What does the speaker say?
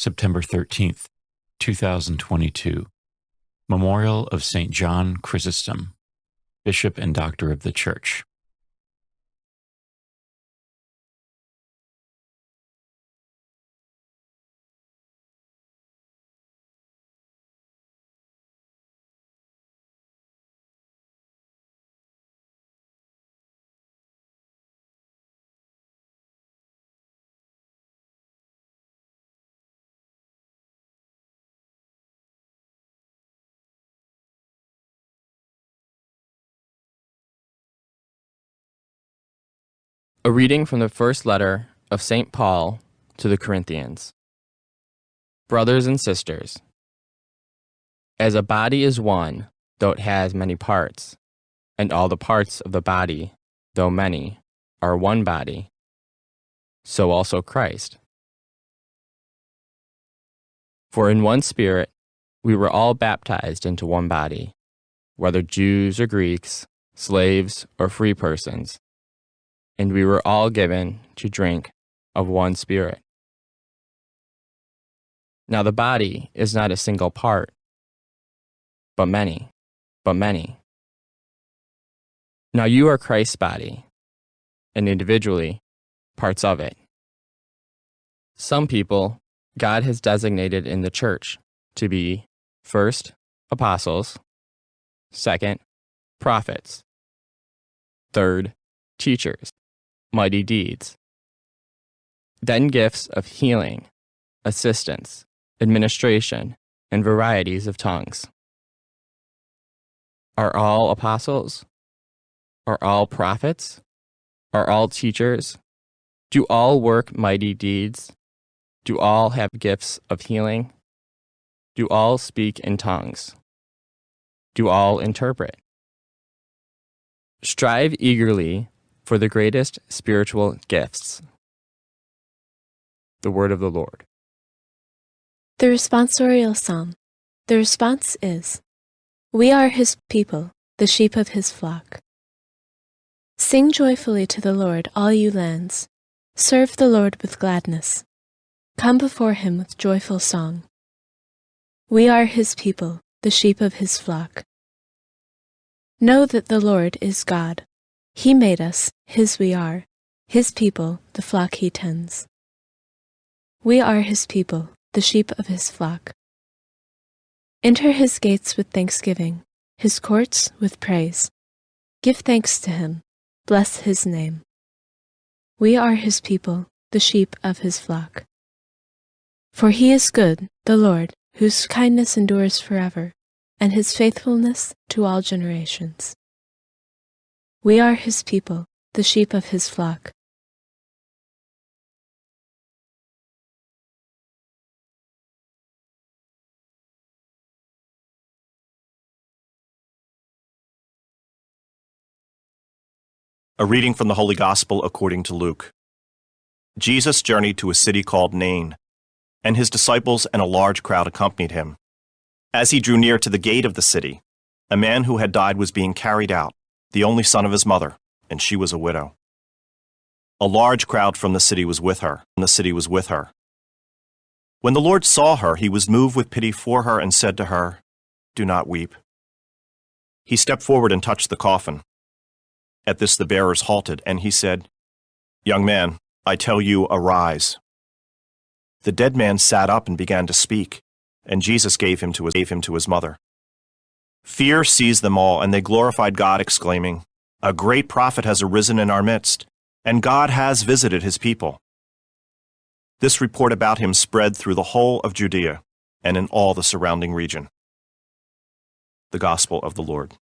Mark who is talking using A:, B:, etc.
A: September 13th, 2022. Memorial of St. John Chrysostom, Bishop and Doctor of the Church.
B: A reading from the first letter of St. Paul to the Corinthians. Brothers and sisters, as a body is one, though it has many parts, and all the parts of the body, though many, are one body, so also Christ. For in one Spirit we were all baptized into one body, whether Jews or Greeks, slaves or free persons, and we were all given to drink of one Spirit. Now the body is not a single part, but many. Now you are Christ's body, and individually parts of it. Some people God has designated in the church to be, first, apostles, second, prophets, third, teachers, mighty deeds, then gifts of healing, assistance, administration, and varieties of tongues. Are all apostles? Are all prophets? Are all teachers? Do all work mighty deeds? Do all have gifts of healing? Do all speak in tongues? Do all interpret? Strive eagerly for the greatest spiritual gifts. The word of the Lord.
C: The responsorial psalm. The response is, "We are his people, the sheep of his flock." Sing joyfully to the Lord, all you lands. Serve the Lord with gladness. Come before him with joyful song. We are his people, the sheep of his flock. Know that the Lord is God. He made us, his we are, his people, the flock he tends. We are his people, the sheep of his flock. Enter his gates with thanksgiving, his courts with praise. Give thanks to him, bless his name. We are his people, the sheep of his flock. For he is good, the Lord, whose kindness endures forever, and his faithfulness to all generations. We are his people, the sheep of his flock.
D: A reading from the Holy Gospel according to Luke. Jesus journeyed to a city called Nain, and his disciples and a large crowd accompanied him. As he drew near to the gate of the city, a man who had died was being carried out, the only son of his mother, and she was a widow. A large crowd from the city was with her. When the Lord saw her, he was moved with pity for her and said to her, "Do not weep." He stepped forward and touched the coffin. At this the bearers halted, and he said, "Young man, I tell you, arise." The dead man sat up and began to speak, and Jesus gave him to his mother. Fear seized them all, and they glorified God, exclaiming, "A great prophet has arisen in our midst, and God has visited his people." This report about him spread through the whole of Judea and in all the surrounding region. The Gospel of the Lord.